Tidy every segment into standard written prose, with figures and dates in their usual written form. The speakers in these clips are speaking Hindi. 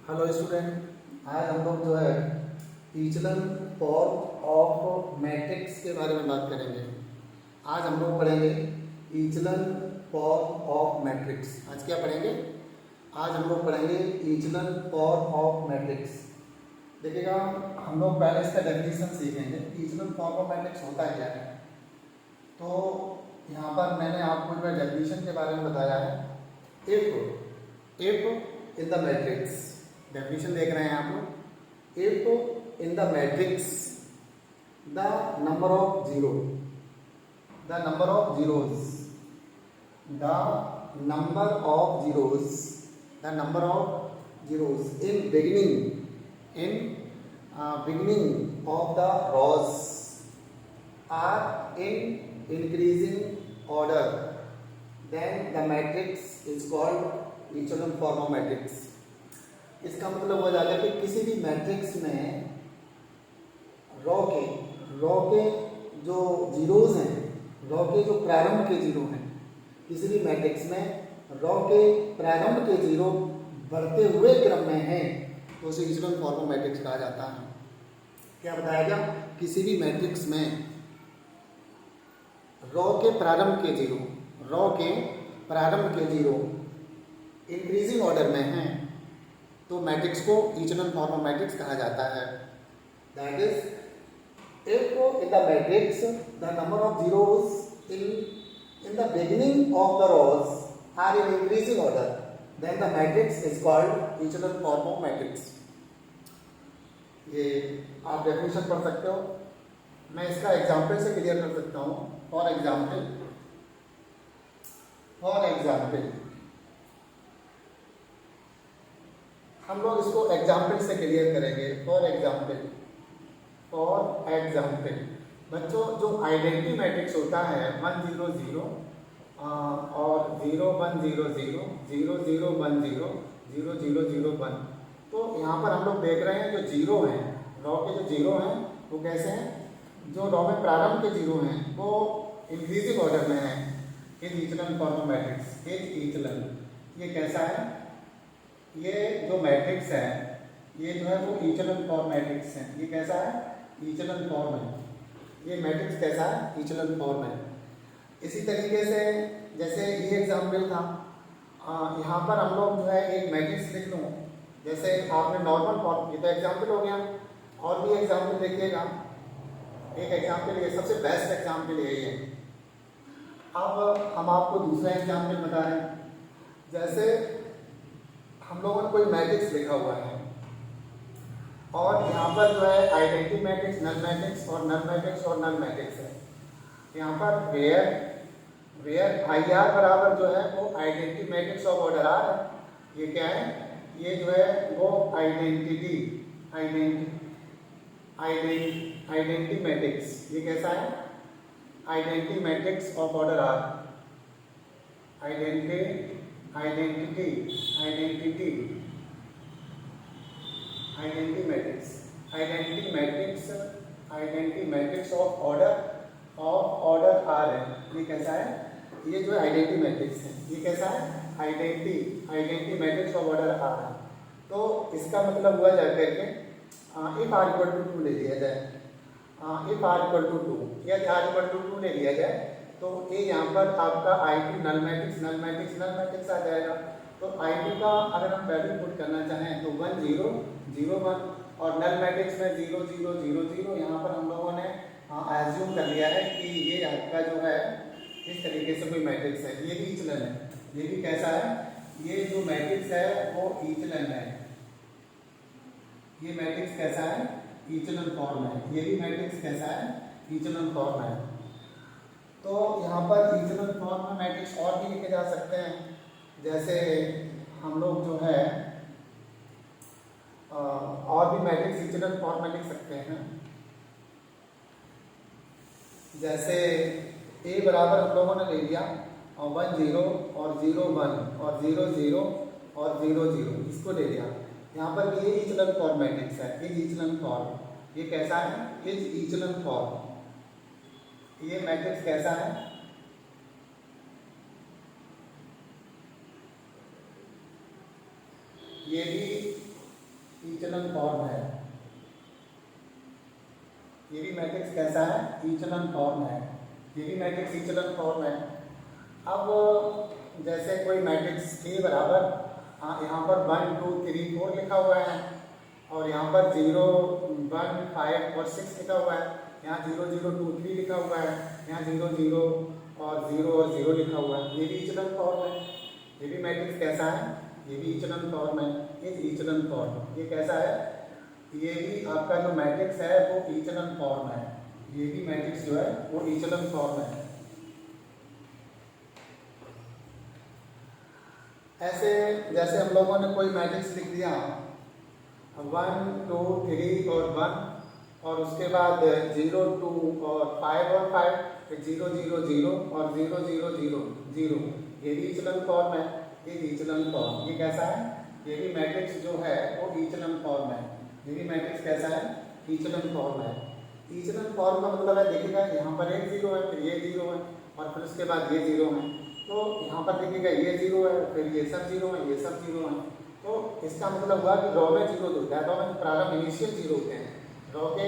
हेलो स्टूडेंट, आज हम लोग जो है ईचलन फॉर्म ऑफ मैट्रिक्स के बारे में बात करेंगे। आज हम लोग पढ़ेंगे ईचलन फॉर्म ऑफ मैट्रिक्स। आज क्या पढ़ेंगे? आज हम लोग पढ़ेंगे ईचलन फॉर्म ऑफ मैट्रिक्स। देखिएगा, हम लोग पहले इसका डेफिनेशन सीखेंगे। ईचलन फॉर्म ऑफ मैट्रिक्स होता क्या है। तो यहाँ पर मैंने आपको जो डेफिनेशन के बारे में बताया है। If in the matrix, definition देख रहे हैं आप लोग। If in the matrix the number of zero, the number of zeros, the number of zeros, the number of zeros in beginning of the rows are in increasing order, then the matrix is called echelon form of matrix। इसका मतलब हो जाता है कि किसी भी मैट्रिक्स में रो के जो जीरोज हैं, रो के जो प्रारंभ के जीरो हैं, किसी भी मैट्रिक्स में रो के प्रारंभ के जीरो बढ़ते हुए क्रम में हैं तो उसे ईचलन फॉर्म ऑफ मैट्रिक्स कहा जाता है। क्या बताया गया? किसी भी मैट्रिक्स में रो के प्रारंभ के जीरो इंक्रीजिंग ऑर्डर में हैं तो मैट्रिक्स को ईचलन फॉर्म ऑफ मैट्रिक्स कहा जाता है। That is if in the matrix the number of zeros in the beginning of the rows are in increasing order, then the matrix is called echelon form of matrix. ये आप डेफिनेशन पढ़ सकते हो। मैं इसका एग्जाम्पल से क्लियर कर सकता हूँ। फॉर एग्जाम्पल हम लोग इसको एग्जाम्पल से क्लियर करेंगे। फॉर एग्जाम्पल बच्चों, जो आइडेंटिटी मैट्रिक्स होता है 1 0 0 और 0 1 0 0 0 0 1 0 0 0 0 1, तो यहाँ पर हम लोग देख रहे हैं जो जीरो हैं, रो के जो जीरो हैं वो कैसे हैं? जो रो में प्रारंभ के जीरो हैं वो इंक्रीजिंग ऑर्डर में है। Is echelon form of matrix, is echelon. ये कैसा है? ये जो मैट्रिक्स है ये जो है वो ईचलन फॉर्म मैट्रिक्स है। ये कैसा है? ईचलन फॉर्म है। ये मैट्रिक्स कैसा है? ईचलन फॉर्म है। इसी तरीके से जैसे ये एग्जाम्पल था, यहाँ पर हम लोग जो है एक मैट्रिक्स लिख लूँ। जैसे आपने नॉर्मल फॉर्म, ये तो एग्जाम्पल हो गया, और भी एग्जाम्पल देखिएगा। एक एग्जाम्पल, ये सबसे बेस्ट एग्जाम्पल यही है। अब हम आपको दूसरा एग्जाम्पल बता रहे हैं। जैसे हम लोगों ने कोई मैट्रिक्स लिखा हुआ है और यहाँ पर जो है आइडेंटिटी मैट्रिक्स, नल मैट्रिक्स और नल मैट्रिक्स और नल मैट्रिक्स है। यहाँ पर वेयर आई आर बराबर जो है वो identity matrix of order r है। ये क्या है? ये जो है वो आइडेंटिटी मैट्रिक्स। ये कैसा है? Identity matrix of order r. Identity matrix of order r है। ये कैसा है? ये जो आइडेंटिटी मैट्रिक्स है ये कैसा है? Identity matrix of order r है। तो इसका मतलब हुआ जा करके इफ आर इक्वल टू 2 ले लिया जाए, इफ आर इक्वल टू 2 या आर इक्वल टू 2 ले लिया जाए तो ये यहाँ पर आपका I2 नल मैट्रिक्स आ जाएगा। तो I2 का अगर हम वैल्यू पुट करना चाहें तो 1 0 0 1, और नल मैट्रिक्स में 0 0 0 0। यहाँ पर हम लोगों ने एज्यूम कर लिया है कि ये आपका जो है इस तरीके से कोई मैट्रिक्स है। ये भी ईचलन है। ये भी कैसा है? ये जो मैट्रिक्स है वो ईचलन है। ये मैट्रिक्स कैसा है? ईचलन फॉर्म है। ये भी मैट्रिक्स कैसा है? ईचलन फॉर्म है। तो यहाँ पर ईचलन फॉर्म में मैट्रिक्स और भी लिखे जा सकते हैं। जैसे हम लोग जो है और भी मैट्रिक्स ईचलन फॉर्म में लिख सकते हैं। जैसे ए बराबर हम लोगों ने ले लिया 1 0 और 0 1 और 0 0 और 0 0, इसको ले लिया। यहाँ पर ये ईचलन फॉर्म मैट्रिक्स है। Is echelon form. ये कैसा है? Is echelon form. ये मैट्रिक्स कैसा है? ये भी इचेलन फॉर्म है। ये भी मैट्रिक्स कैसा है? इचेलन फॉर्म है। ये भी मैट्रिक्स इचेलन फॉर्म है। अब जैसे कोई मैट्रिक्स के बराबर यहाँ पर 1 2 3 4 लिखा हुआ है और यहाँ पर 0 1 5 और 6 लिखा हुआ है, यहाँ 0 0 2 3 लिखा हुआ है, यहाँ 0 0 और 0 लिखा हुआ है। ये भी इचेलन फॉर्म है। ये भी मैट्रिक्स कैसा है? ये भी इचेलन फॉर्म है। ये इचेलन फॉर्म ये कैसा है? ये भी आपका जो मैट्रिक्स है वो इचेलन फॉर्म है। ये भी मैट्रिक्स जो है वो इचेलन फॉर्म है। ऐसे जैसे हम लोगों ने कोई मैट्रिक्स लिख दिया 1 2 3 और 1 और उसके बाद 0 2 और 5 और 5, फिर 0 0 0 और 0 0 0 0। ये भी इचेलन फॉर्म है। ये इचेलन फॉर्म ये कैसा है? ये भी मैट्रिक्स जो है वो इचेलन फॉर्म है। ये भी मैट्रिक्स कैसा है? इचेलन फॉर्म है। इचेलन फॉर्म का मतलब है, देखिएगा यहाँ पर एक 0 है, फिर ये 0 है और फिर उसके बाद ये 0 है। तो यहाँ पर देखिएगा ये 0 है, फिर ये सब 0 है, ये सब 0 है। तो इसका मतलब हुआ कि रॉ में 0 होता है। रॉ में प्रारंभ इनिशियल 0 होते हैं। रॉ के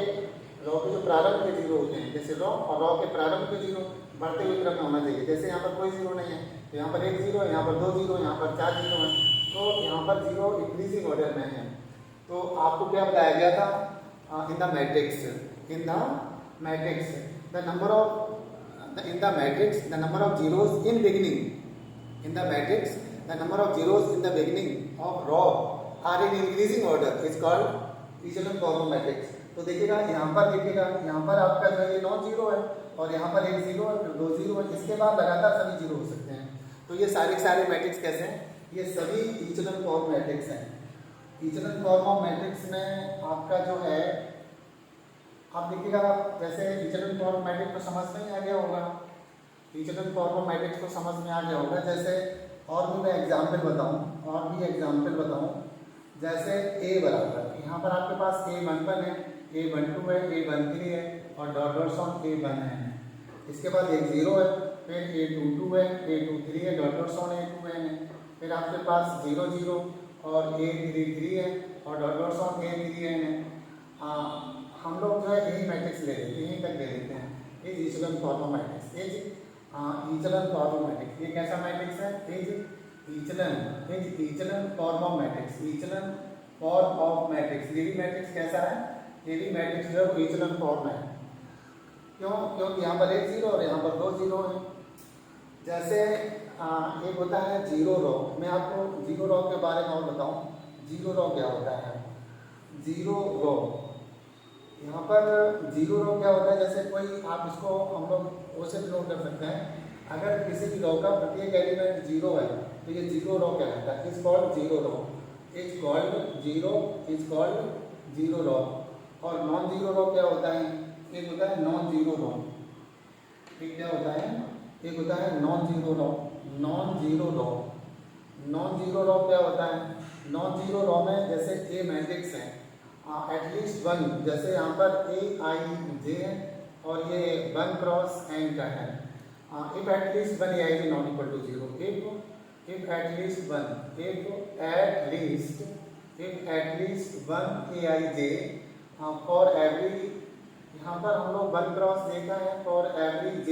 जो प्रारंभ के 0 होते हैं, जैसे रॉ और रॉ के प्रारंभ के 0 बढ़ते हुए क्रम में होना चाहिए। जैसे यहाँ पर कोई 0 नहीं है तो यहाँ पर एक 0 है, यहाँ पर 2 0, यहाँ पर 4 0 है। तो यहाँ पर 0 इंक्रीजिंग ऑर्डर में है। तो आपको क्या बताया गया था? इन the matrix the number of in the matrix the number of zeros in beginning in the matrix the number of zeros in the beginning of row are in increasing order is called echelon form matrix। तो देखिएगा यहाँ पर आपका जो ये नॉन जीरो है और यहाँ पर एक 0 है, फिर 2 0 है, इसके बाद लगातार सभी 0 हो सकते हैं। तो ये सारे मैट्रिक्स कैसे हैं? ये सभी echelon form मैट्रिक्स हैं। echelon form ऑफ मैट्रिक्स में आपका जो है, आप देखिएगा जैसे इचेलन फॉर्म मैट्रिक्स को समझ में ही आ गया होगा। इचेलन फॉर्म मैट्रिक्स को समझ में आ गया होगा। जैसे और भी मैं एग्जांपल बताऊं, जैसे a बराबर यहाँ पर आपके पास a11 है, a12 है, a13 है और डॉट डॉट सॉन a1 है। इसके बाद एक 0 है, फिर a22 है, a23 है, डॉट डॉट सॉन a2n है। फिर आपके पास 0 0 और a33 है और डॉट डॉट सॉन a3n है। हम लोग जो है यही मैट्रिक्स ले लेते हैं, यहीं तक ले लेते हैं। ये इचेलन फॉर्म मैट्रिक्स, ये इचेलन फॉर्म मैट्रिक्स ये कैसा मैट्रिक्स है? Echelon form matrix, echelon form of matrix. ये भी मैट्रिक्स कैसा है? ये भी मैट्रिक्स जो है इचेलन फॉर्म है। क्यों? क्योंकि यहाँ पर एक 0 और यहाँ पर 2 0 है। जैसे एक होता है 0 रॉ। मैं आपको 0 रॉ के बारे में और बताऊँ। 0 रॉ क्या होता है? 0 रॉ यहाँ पर 0 रॉ क्या होता है? जैसे कोई आप इसको हम लोग वो से नोट कर सकते हैं। अगर किसी भी रॉ का प्रत्येक एलिमेंट 0 है तो ये 0 रॉ कहलाता है। Is called 0 raw, is called 0 raw. और नॉन 0 रॉ क्या होता है? एक होता है नॉन 0 रॉ। एक क्या होता है? एक होता है नॉन 0 रॉ। नॉन 0 रॉ क्या होता है? नॉन 0 रॉ में जैसे ए मैट्रिक्स है एटलीस्ट 1, जैसे यहाँ पर aij है और ये 1 क्रॉस n का है। If at least 1 aij not equal to 0, if at least 1 aij for every, यहाँ पर हम लोग 1 क्रॉस देखा है for every j,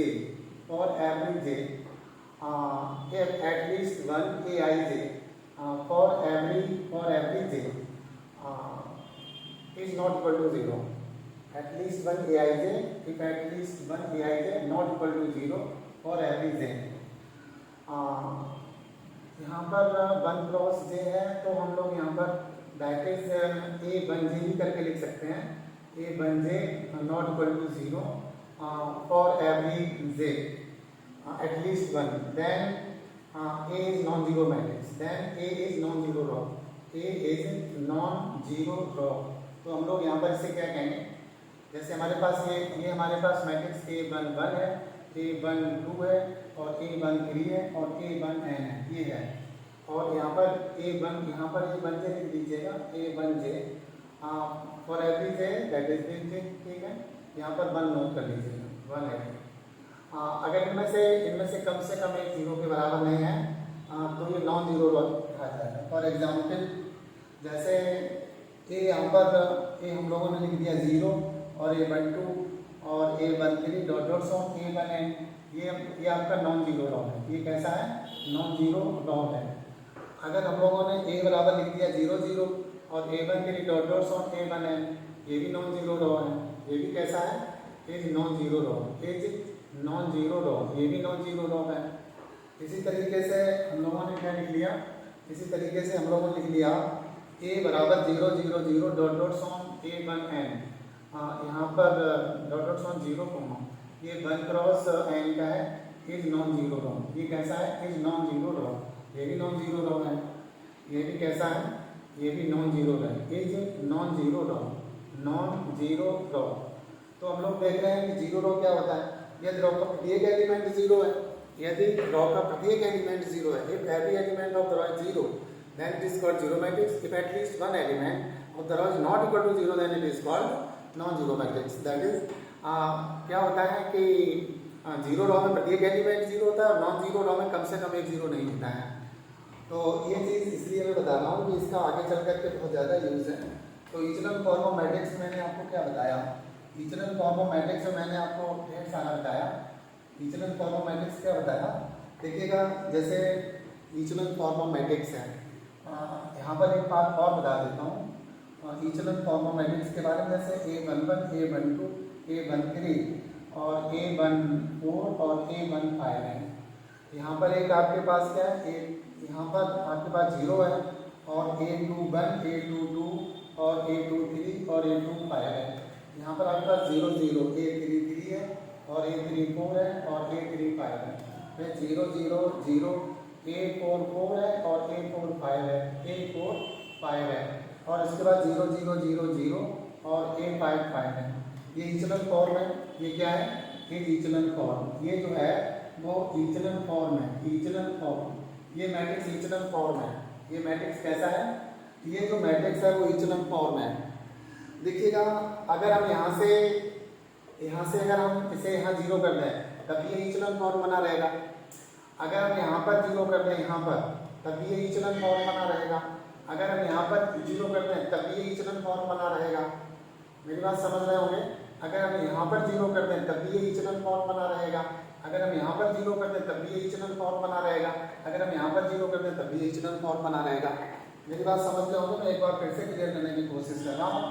if at least 1 aij for every j is not equal to 0, at least 1 aij, if at least 1 aij not equal to 0 for every j। यहाँ पर 1 क्रॉस j है तो हम लोग यहाँ पर दैट इज a1j भी करके लिख सकते हैं। a1j not equal to 0 for every j at least 1, then a is non-zero matrix, then a is non-zero row, a is non-zero row। तो हम लोग यहाँ पर इसे क्या कहेंगे? जैसे हमारे पास ये हमारे पास मैट्रिक्स a11 है, a12 है और a13 है और a1n है, ये है। और यहाँ पर a1j लिख दीजिएगा, a1j for every j that is j, ठीक है। यहाँ पर 1 नोट कर लीजिएगा, 1 है। अगर इनमें से कम एक 0 के बराबर नहीं है तो ये नॉन 0 रॉ कहा जाएगा। फॉर एग्जाम्पल जैसे ए यहाँ पर ए हम लोगों ने लिख दिया 0 और A12 और A13 dot dot so A1n, ये आपका नॉन जीरो रॉ है। ये कैसा है? नॉन जीरो रॉ है। अगर हम लोगों ने A बराबर लिख दिया 0 0 और A13 dot dot so A1n, ये भी नॉन जीरो रॉ है। ये भी कैसा है? Is non zero raw, is non zero raw, ये भी नॉन जीरो रॉ है। इसी तरीके से हम लोगों ने क्या लिख लिया? इसी तरीके से हम लोगों ने लिख लिया A बराबर 0 0 0 डॉट डॉट सॉन A1n, यहाँ पर डॉट डॉट सॉन 0 कोमा, ये 1 क्रॉस n का है, इज नॉन जीरो रॉ। ये कैसा है? इज नॉन जीरो रॉ, ये भी नॉन जीरो रॉ है। ये भी कैसा है? ये भी नॉन जीरो है, is non zero raw, non zero raw. तो हम लोग देख रहे हैं कि जीरो रॉ क्या होता है? यदि रॉ का प्रत्येक एलिमेंट जीरो है, यदि रॉ का प्रत्येक एलिमेंट जीरो है, if every element of the raw is zero, then it is called zero matrix. If at least one element of the row is not equal to zero, then it is called non-zero matrix. That is, क्या होता है कि जीरो रॉ में प्रत्येक एलिमेंट जीरो होता है और नॉन जीरो रॉ में कम से कम एक जीरो नहीं होता है। तो ये चीज़ इसलिए मैं बता रहा हूँ कि इसका आगे चल करके बहुत ज़्यादा यूज है। तो इचलन फॉर्म ऑफ मैट्रिक्स मैंने आपको क्या बताया? इचलन फॉर्म ऑफ मैट्रिक्स में मैंने आपको ढेर सारा बताया। इचलन फॉर्म ऑफ मैट्रिक्स क्या बताया? देखिएगा, जैसे इचलन फॉर्म ऑफ मैट्रिक्स है, यहाँ पर एक बात और बता देता हूँ इचलन फॉर्म ऑफ मैट्रिक्स के बारे में। जैसे A11, A12, A13 और A14 और A15 है। यहाँ पर एक आपके पास क्या है? यहाँ पर आपके पास 0 है और A21, A22 और A23 और A25 है। यहाँ पर आपके पास 0 0 A33 है और A34 है और A35 है। फिर 0 0 0 A44 है और A45 है, A45 है और इसके बाद 0 0 0 0 और A55 है। ये इचलन फॉर्म है। ये क्या है? ये इचलन फॉर्म। ये जो है वो इचलन फॉर्म है, इचलन फॉर्म। ये मैट्रिक्स इचलन फॉर्म है। ये मैट्रिक्स कैसा है? ये जो मैट्रिक्स है वो इचलन फॉर्म है। देखिएगा, अगर हम यहाँ से अगर हम इसे यहाँ 0 कर दें तब ये इचलन फॉर्म बना रहेगा। अगर हम यहाँ पर 0 कर दें यहाँ पर, तब ये इचलन फॉर्म बना रहेगा। अगर हम यहाँ पर 0 कर दें तब ये इचलन फॉर्म बना रहेगा। मेरी बात समझ रहे होंगे? अगर हम यहाँ पर 0 कर दें तब ये इचलन फॉर्म बना रहेगा। अगर हम यहाँ पर 0 कर दें तब ये इचलन फॉर्म बना रहेगा। अगर हम यहाँ पर 0 कर दें तब ये इचलन फॉर्म बना रहेगा। मेरी बात समझ रहे होंगे? मैं एक बार फिर से क्लियर करने की कोशिश कर रहा हूँ।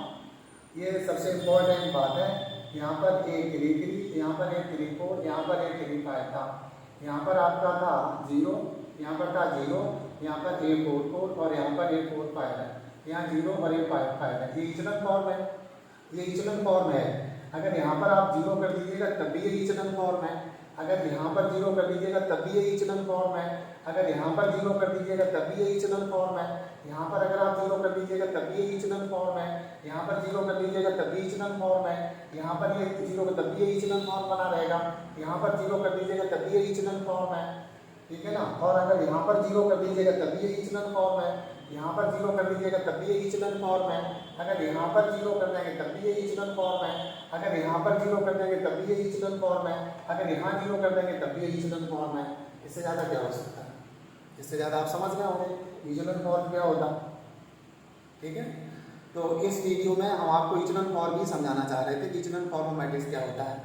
ये सबसे इम्पोर्टेंट बात है। यहाँ पर A33, यहाँ पर A34, यहाँ पर A35 था। यहाँ पर आपका था 0, यहाँ पर था 0, यहाँ पर A44 और यहाँ पर A45 है। यहाँ 0 और A55 है। ये इचलन फॉर्म है, ये इचलन फॉर्म है। अगर यहाँ पर आप 0 कर दीजिएगा तब भी ये इचलन फॉर्म है। अगर यहाँ पर 0 कर दीजिएगा तब भी ये इचलन फॉर्म है। अगर यहाँ पर 0 कर दीजिएगा तब भी ये इचलन फॉर्म है। यहाँ पर अगर आप 0 कर दीजिएगा तब भी ये इचलन फॉर्म है। यहाँ पर 0 कर दीजिएगा तब भी इचलन फॉर्म है। यहाँ पर ये 0 तब भी ये इचलन फॉर्म बना रहेगा। यहाँ पर 0 कर दीजिएगा तब भी ये इचलन फॉर्म है। ठीक है ना? और अगर यहाँ पर 0 कर दीजिएगा तब भी ये इचलन फॉर्म है। यहाँ पर 0 कर दीजिएगा तब भी ये इचलन फॉर्म है। अगर यहाँ पर 0 कर देंगे तब भी ये इचलन फॉर्म है। अगर यहाँ पर 0 कर देंगे तब भी ये इचलन फॉर्म है। अगर यहाँ 0 कर देंगे तब भी ये इचलन फॉर्म है। इससे ज़्यादा क्या हो सकता है? इससे ज़्यादा आप समझ गए होंगे इचलन फॉर्म क्या होता। ठीक है, तो इस वीडियो में हम आपको इचलन फॉर्म ही समझाना चाह रहे थे कि इचलन फॉर्म ऑफ मैट्रिक्स क्या होता है।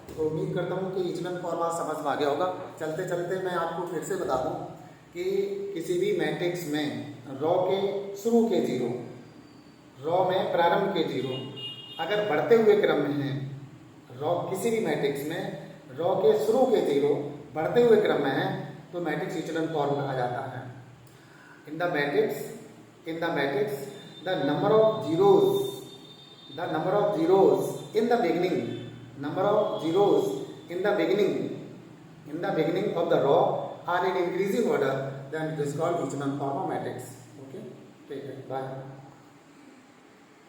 तो उम्मीद करता हूँ कि इचलन फॉर्म आप समझ में आ गया होगा। चलते चलते मैं आपको फिर से बता दूँ कि किसी भी मैट्रिक्स में रॉ के शुरू के 0, रॉ में प्रारंभ के 0 अगर बढ़ते हुए क्रम में है, रॉ किसी भी मैट्रिक्स में रॉ के शुरू के 0 बढ़ते हुए क्रम में है तो मैट्रिक्स इचलन फॉर्म कहा जाता है। इन the matrix the number of zeros in the beginning of the raw are in increasing order, then it is called Echelon form of matrix. Okay, take it. Bye.